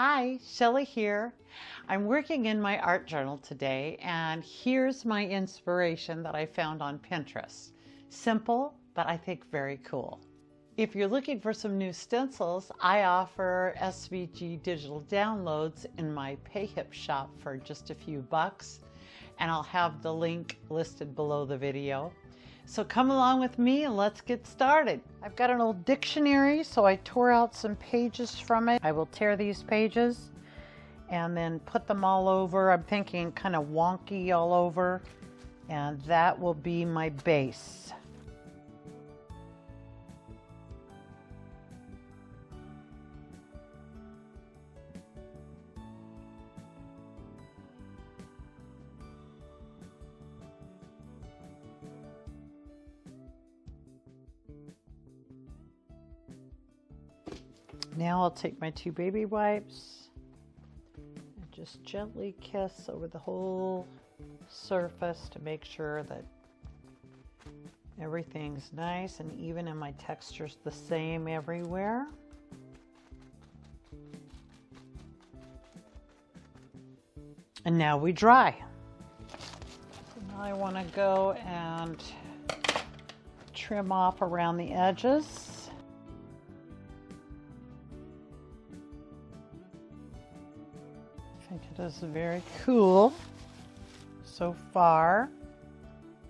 Hi, Shelley here. I'm working in my art journal today, and here's my inspiration that I found on Pinterest. Simple, but I think very cool. If you're looking for some new stencils, I offer SVG digital downloads in my PayHip shop for just a few bucks, and I'll have the link listed below the video. So come along with me and let's get started. I've got an old dictionary, so I tore out some pages from it. I will tear these pages and then put them all over. I'm thinking kind of wonky all over, and that will be my base. Now I'll take my two baby wipes and just gently kiss over the whole surface to make sure that everything's nice and even and my texture's the same everywhere. And now we dry. So now I want to go and trim off around the edges. I think it is very cool so far.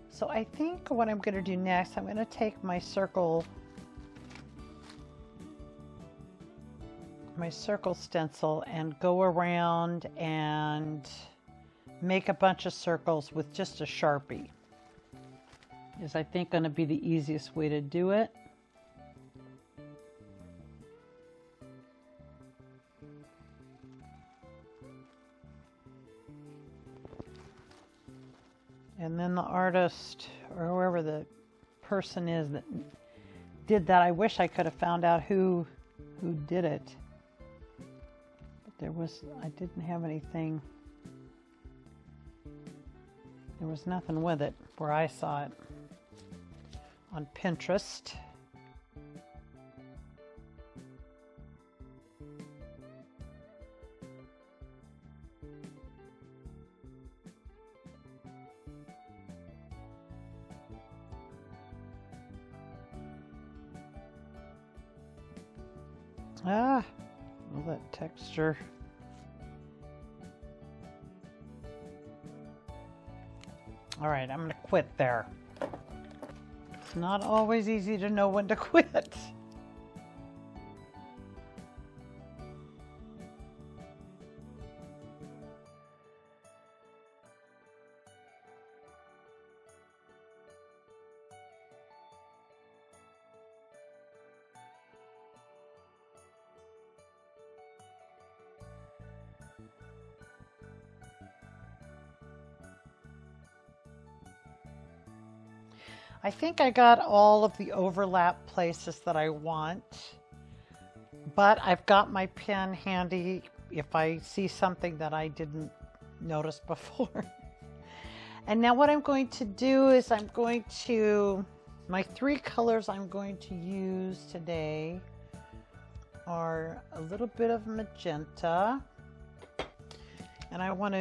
So I think what I'm going to do next, I'm going to take my circle stencil and go around and make a bunch of circles with just a Sharpie. Is I think going to be the easiest way to do it. And then the artist, or whoever the person is that did that, I wish I could have found out who did it. But I didn't have anything. There was nothing with it where I saw it on Pinterest. All that texture. All right, I'm gonna quit there. It's not always easy to know when to quit. I think I got all of the overlap places that I want, but I've got my pen handy if I see something that I didn't notice before. And now what I'm going to do is my three colors I'm going to use today are a little bit of magenta, and I want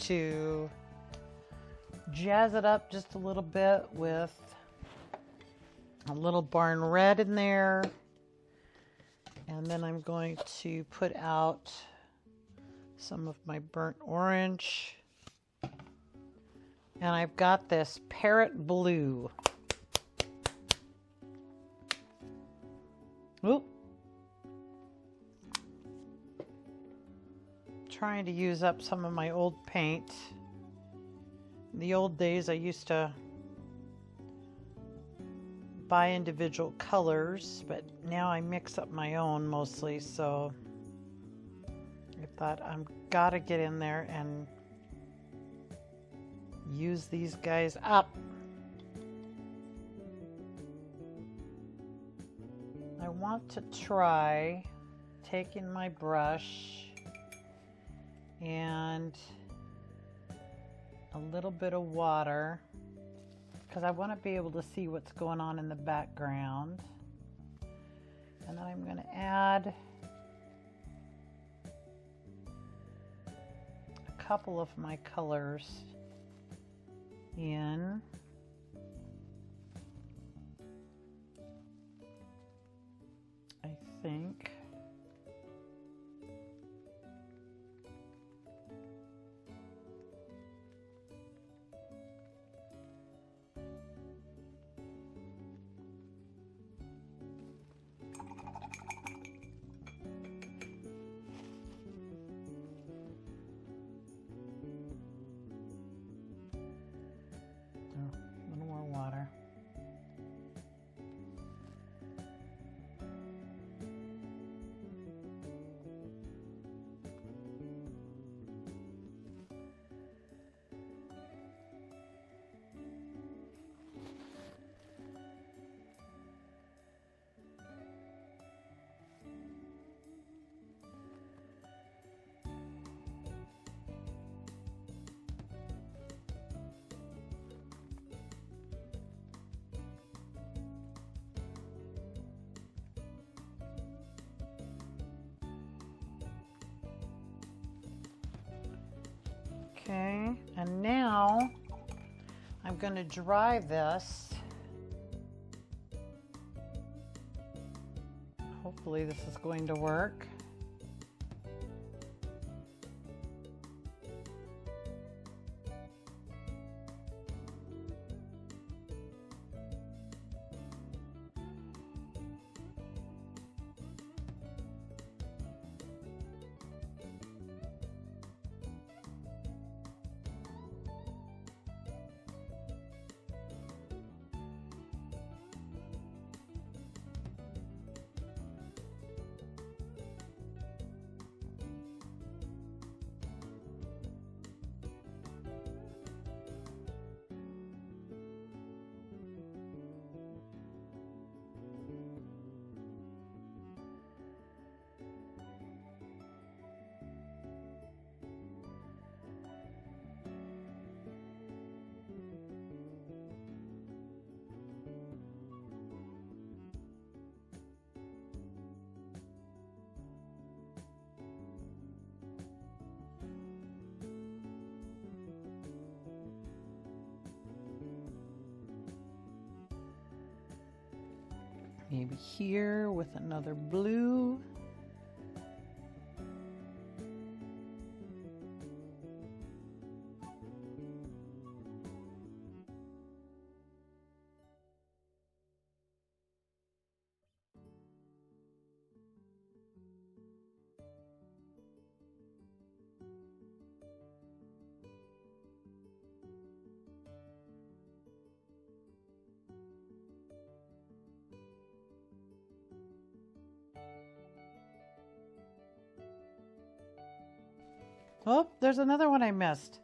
to jazz it up just a little bit with a little barn red in there, and then I'm going to put out some of my burnt orange, and I've got this parrot blue. Oop. Trying to use up some of my old paint. In the old days, I used to buy individual colors, but now I mix up my own mostly, so I thought I've got to get in there and use these guys up. I want to try taking my brush and a little bit of water because I want to be able to see what's going on in the background. And then I'm going to add couple of my colors in. I think. A little more water. Okay, and now I'm going to dry this. Hopefully this is going to work. Maybe here with another blue. Oh, there's another one I missed.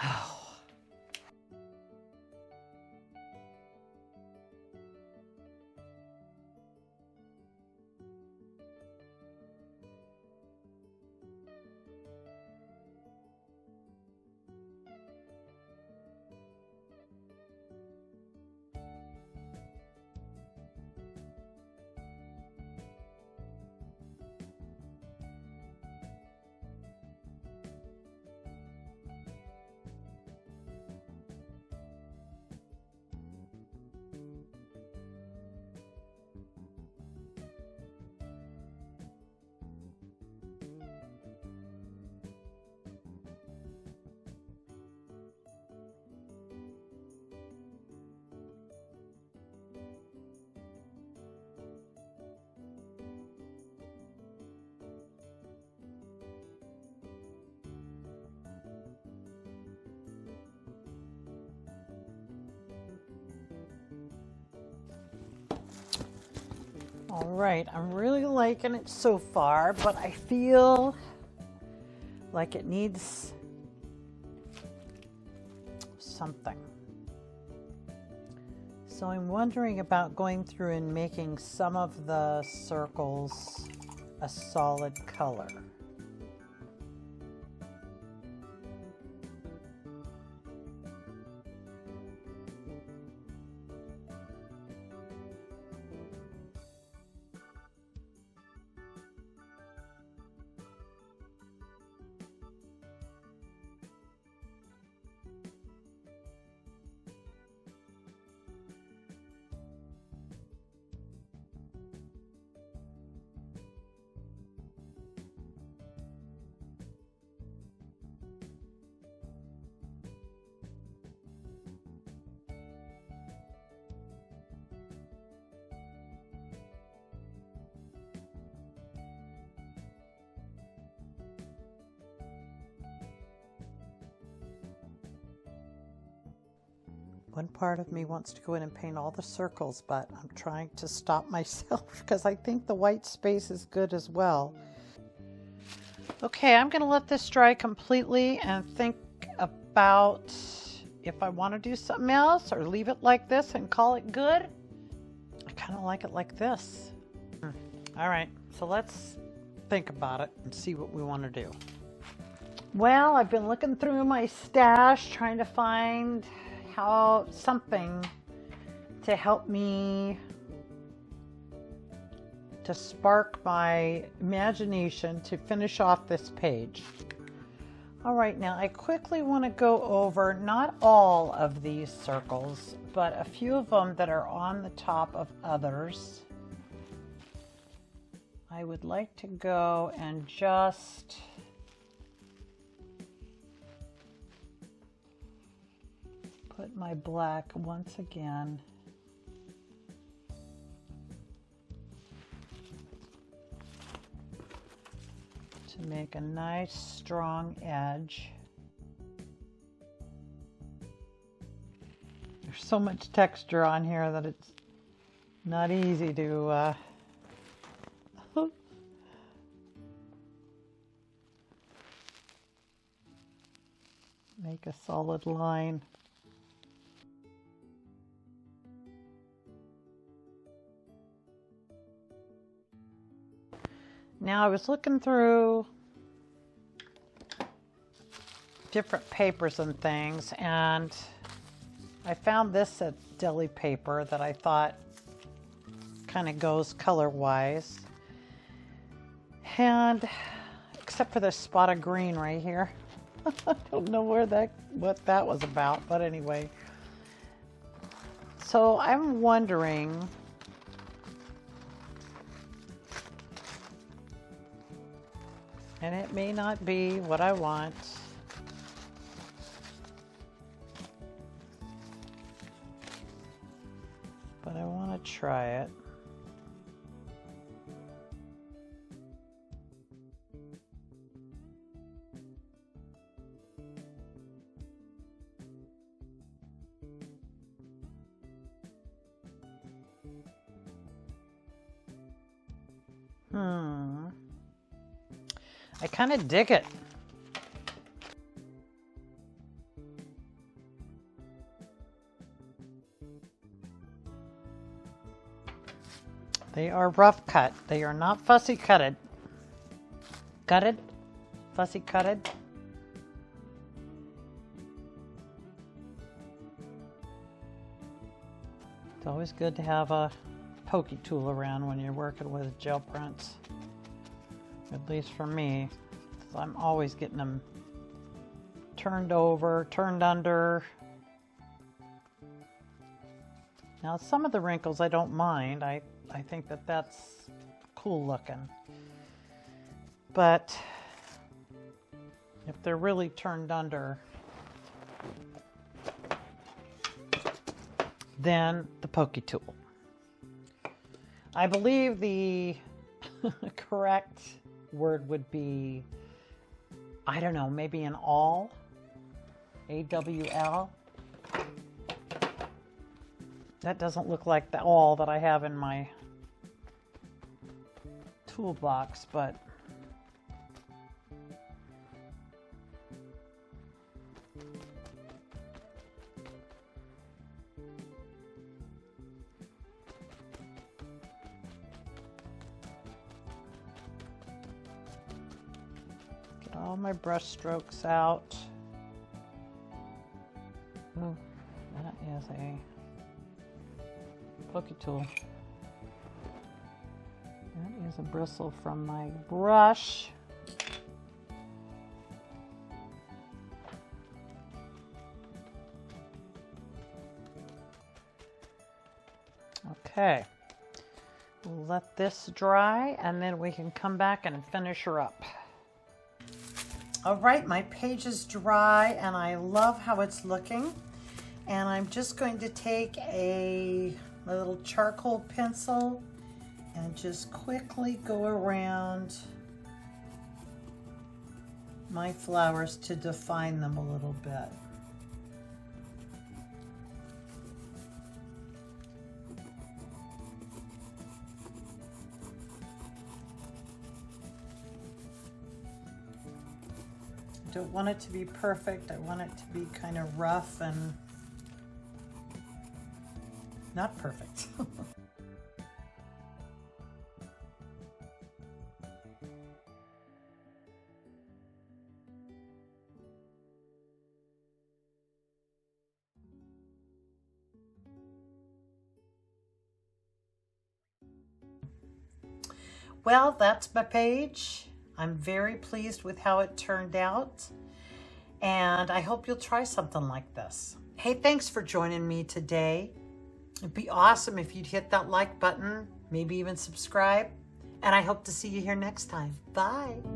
Oh. All right, I'm really liking it so far, but I feel like it needs something. So I'm wondering about going through and making some of the circles a solid color. One part of me wants to go in and paint all the circles, but I'm trying to stop myself because I think the white space is good as well. Okay, I'm going to let this dry completely and think about if I want to do something else or leave it like this and call it good. I kind of like it like this. All right, so let's think about it and see what we want to do. Well, I've been looking through my stash trying to find something to help me to spark my imagination to finish off this page. All right, now I quickly want to go over not all of these circles, but a few of them that are on the top of others. I would like to go and just put my black once again to make a nice strong edge. There's so much texture on here that it's not easy to make a solid line. Now I was looking through different papers and things, and I found this at Deli Paper that I thought kind of goes color-wise. And except for this spot of green right here. I don't know what that was about, but anyway. So I'm wondering, and it may not be what I want, but I want to try it. I kind of dig it. They are rough cut. They are not fussy cutted. Gutted? Fussy cutted? It's always good to have a pokey tool around when you're working with gel prints. At least for me, I'm always getting them turned over, turned under. Now some of the wrinkles I don't mind. I think that that's cool looking. But if they're really turned under, then the pokey tool. I believe the correct word would be, I don't know, maybe an awl, A-W-L. That doesn't look like the awl that I have in my toolbox, but all my brush strokes out. Oh, that is a pokey tool. That is a bristle from my brush. Okay, we'll let this dry and then we can come back and finish her up. All right, my page is dry and I love how it's looking. And I'm just going to take my little charcoal pencil and just quickly go around my flowers to define them a little bit. don't want it to be perfect. I want it to be kind of rough and not perfect. Well, that's my page. I'm very pleased with how it turned out, and I hope you'll try something like this. Hey, thanks for joining me today. It'd be awesome if you'd hit that like button, maybe even subscribe, and I hope to see you here next time. Bye.